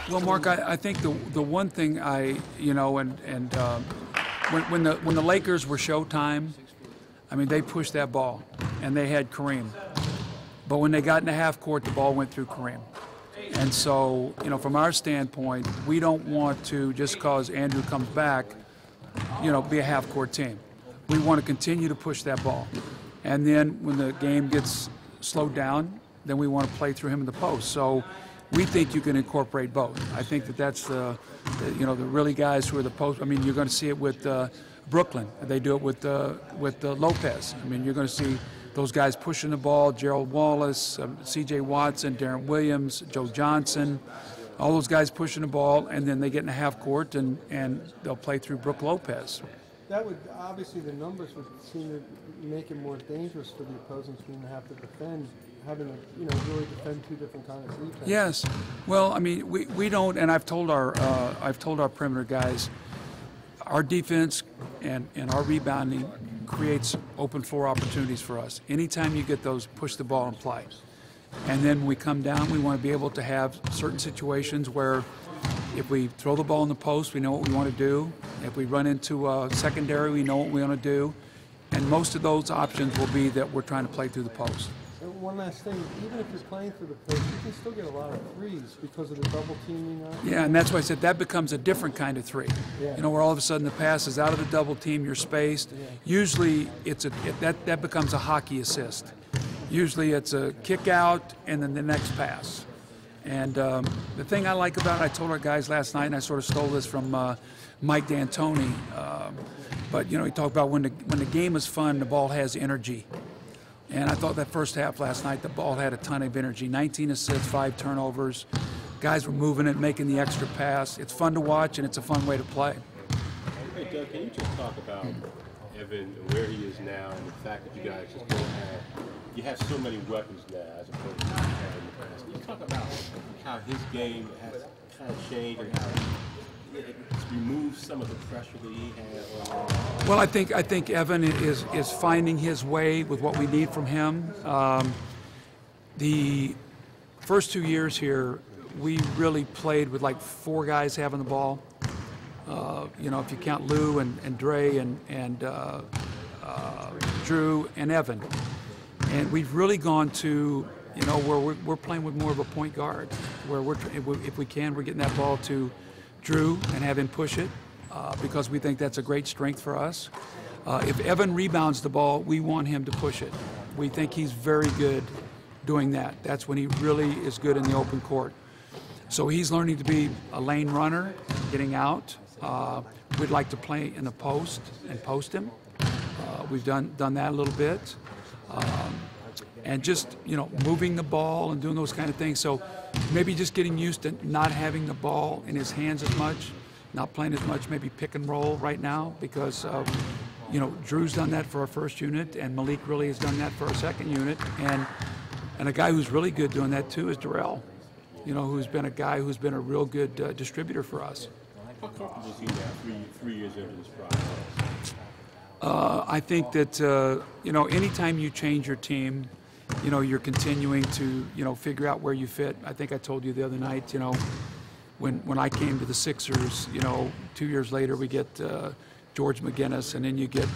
Well, Mark, I think the one thing when the Lakers were Showtime, I mean, they pushed that ball, and they had Kareem. But when they got into half court, the ball went through Kareem. And so, from our standpoint, we don't want to, just because Andrew comes back, be a half court team. We want to continue to push that ball. And then when the game gets slowed down, then we want to play through him in the post. So we think you can incorporate both. I think that's the really guys who are the post. I mean, you're going to see it with Brooklyn. They do it with Lopez. I mean, you're going to see those guys pushing the ball, Gerald Wallace, C.J. Watson, Darren Williams, Joe Johnson, all those guys pushing the ball, and then they get in a half court and they'll play through Brook Lopez. That would, obviously the numbers would seem to make it more dangerous for the opposing team to have to defend, having to, really defend two different kinds of defense. Yes. Well, I mean, we don't, and I've told our perimeter guys, our defense and our rebounding creates open floor opportunities for us. Anytime you get those, push the ball and play. And then when we come down, we want to be able to have certain situations where if we throw the ball in the post, we know what we want to do. If we run into a secondary, we know what we want to do. And most of those options will be that we're trying to play through the post. And one last thing, even if you're playing through the post, you can still get a lot of threes because of the double teaming. Yeah, and that's why I said that becomes a different kind of three. Yeah. Where all of a sudden the pass is out of the double team, you're spaced. Yeah. Usually that becomes a hockey assist. Usually it's a kick out and then the next pass. And the thing I like about it, I told our guys last night, and I sort of stole this from Mike D'Antoni, but he talked about when the game is fun, the ball has energy. And I thought that first half last night, the ball had a ton of energy. 19 assists, 5 turnovers. Guys were moving it, making the extra pass. It's fun to watch, and it's a fun way to play. Hey, Doug, can you just talk about Evan, where he is now, and the fact that you guys just don't have so many weapons now as opposed to in the past? Can you talk about how his game has kind of changed and how it's removed some of the pressure that he had? Well, I think Evan is finding his way with what we need from him. The first 2 years here, we really played with like 4 guys having the ball. If you count Lou and Dre and Drew and Evan. And we've really gone to, where we're playing with more of a point guard, where if we can, we're getting that ball to Drew and have him push it because we think that's a great strength for us. If Evan rebounds the ball, we want him to push it. We think he's very good doing that. That's when he really is good in the open court. So he's learning to be a lane runner, getting out. We'd like to play in the post and post him. We've done that a little bit. And just, moving the ball and doing those kind of things. So maybe just getting used to not having the ball in his hands as much, not playing as much, maybe pick and roll right now because, Drew's done that for our first unit and Malik really has done that for our second unit. And a guy who's really good doing that too is Darrell, who's been a guy who's been a real good distributor for us. How comfortable is he now, 3 years into this process? I think that, anytime you change your team, you're continuing to, figure out where you fit. I think I told you the other night, when I came to the Sixers, 2 years later we get George McGinnis, and then you get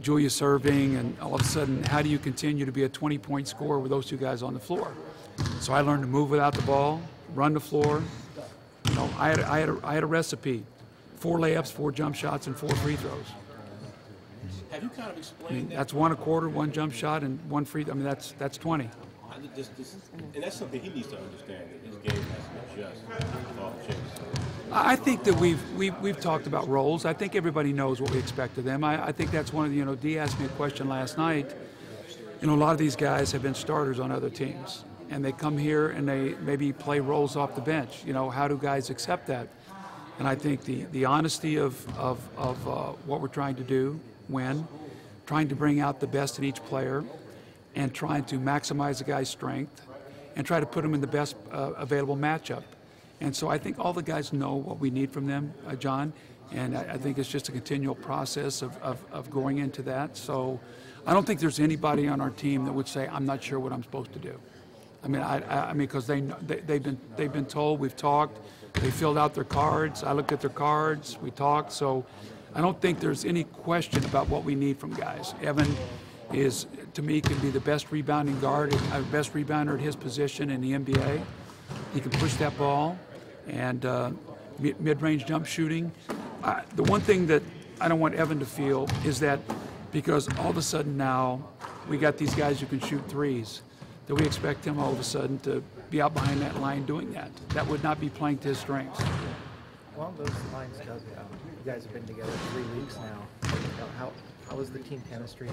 Julius Erving, and all of a sudden, how do you continue to be a 20-point scorer with those 2 guys on the floor? So I learned to move without the ball, run the floor. I had a recipe: 4 layups, 4 jump shots, and 4 free throws. Have you kind of explained that? That's 1 a quarter, 1 jump shot, and 1 free. I mean, that's 20. And that's something he needs to understand, that his game has to adjust with all the changes. I think that we've talked about roles. I think everybody knows what we expect of them. I think that's one of the, Dee asked me a question last night. A lot of these guys have been starters on other teams, and they come here and they maybe play roles off the bench. How do guys accept that? And I think the honesty of what we're trying to do, trying to bring out the best in each player, and trying to maximize the guy's strength, and try to put him in the best available matchup. And so I think all the guys know what we need from them, John. And I think it's just a continual process of going into that. So I don't think there's anybody on our team that would say, I'm not sure what I'm supposed to do. I mean, because they've been told, we've talked, they filled out their cards, I looked at their cards, we talked, so I don't think there's any question about what we need from guys. Evan is, to me, can be the best rebounding guard, best rebounder at his position in the NBA. He can push that ball, and mid-range jump shooting. The one thing that I don't want Evan to feel is that because all of a sudden now we got these guys who can shoot threes, that we expect him all of a sudden to be out behind that line doing that. That would not be playing to his strengths. Along those lines, Doug, you guys have been together 3 weeks now. How is the team chemistry?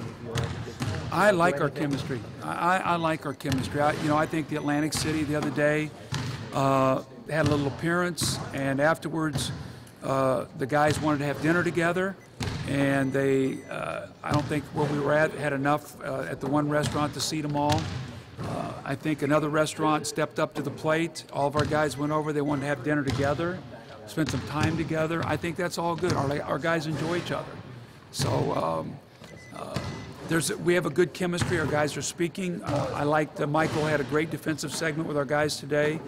I like our chemistry. I like our chemistry. I think the Atlantic City the other day had a little appearance, and afterwards the guys wanted to have dinner together, and they, I don't think where we were at had enough at the one restaurant to seat them all. I think another restaurant stepped up to the plate. All of our guys went over. They wanted to have dinner together, spend some time together. I think that's all good. Our guys enjoy each other. So we have a good chemistry. Our guys are speaking. I liked Michael had a great defensive segment with our guys today,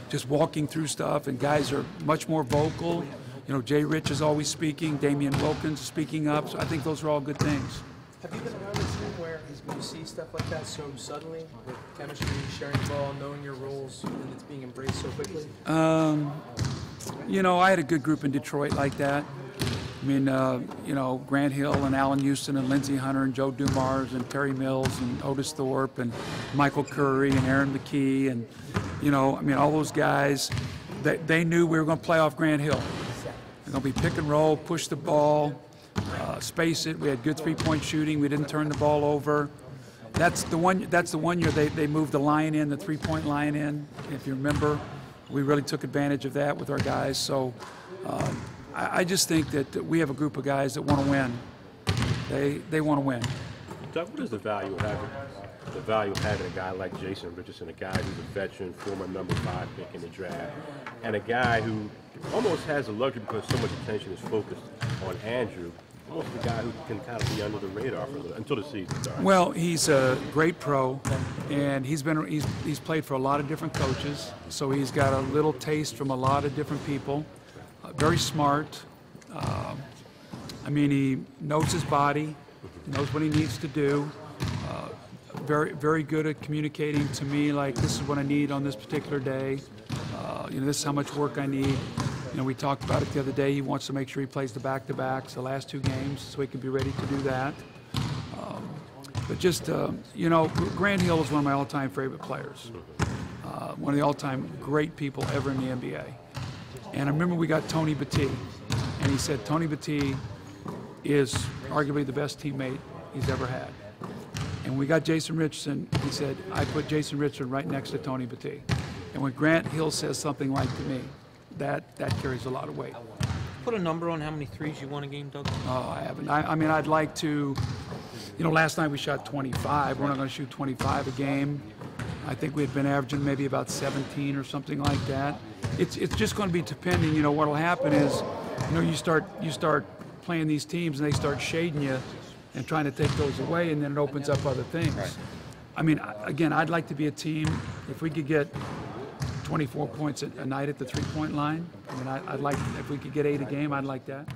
just walking through stuff, and guys are much more vocal. Jay Rich is always speaking. Damian Wilkins is speaking up. So I think those are all good things. Have you been around a team where you see stuff like that so suddenly, with chemistry, sharing the ball, knowing your roles, and it's being embraced so quickly? I had a good group in Detroit like that. I mean, Grant Hill and Allen Houston and Lindsey Hunter and Joe Dumars and Terry Mills and Otis Thorpe and Michael Curry and Aaron McKee and, all those guys, they knew we were going to play off Grant Hill. We're going to be pick and roll, push the ball, space it. We had good three-point shooting. We didn't turn the ball over. That's the one year they moved the line in, the three-point line in. If you remember, we really took advantage of that with our guys. So I just think that we have a group of guys that want to win. They want to win. Doug, what is the value of having a guy like Jason Richardson, a guy who's a veteran, former number 5 pick in the draft, and a guy who almost has the luxury because so much attention is focused on Andrew, almost a guy who can kind of be under the radar for a little, until the season starts? Well, he's a great pro, and he's played for a lot of different coaches, so he's got a little taste from a lot of different people. Very smart. He knows his body, knows what he needs to do. Very, very good at communicating to me, like, this is what I need on this particular day. This is how much work I need. We talked about it the other day. He wants to make sure he plays the back-to-backs, the last 2 games, so he can be ready to do that. But just, Grant Hill is one of my all-time favorite players. One of the all-time great people ever in the NBA. And I remember we got Tony Battie, and he said Tony Battie is arguably the best teammate he's ever had. And when we got Jason Richardson, he said, I put Jason Richardson right next to Tony Battie. And when Grant Hill says something like to me, that carries a lot of weight. Put a number on how many threes you won a game, Doug? Oh, I haven't. I'd like to, last night we shot 25. We're not going to shoot 25 a game. I think we had been averaging maybe about 17 or something like that. It's just going to be depending. What will happen is, you start playing these teams and they start shading you and trying to take those away, and then it opens up other things. Right. Again, I'd like to be a team, if we could get 24 points a night at the three-point line. I'd like, if we could get 8 a game, I'd like that.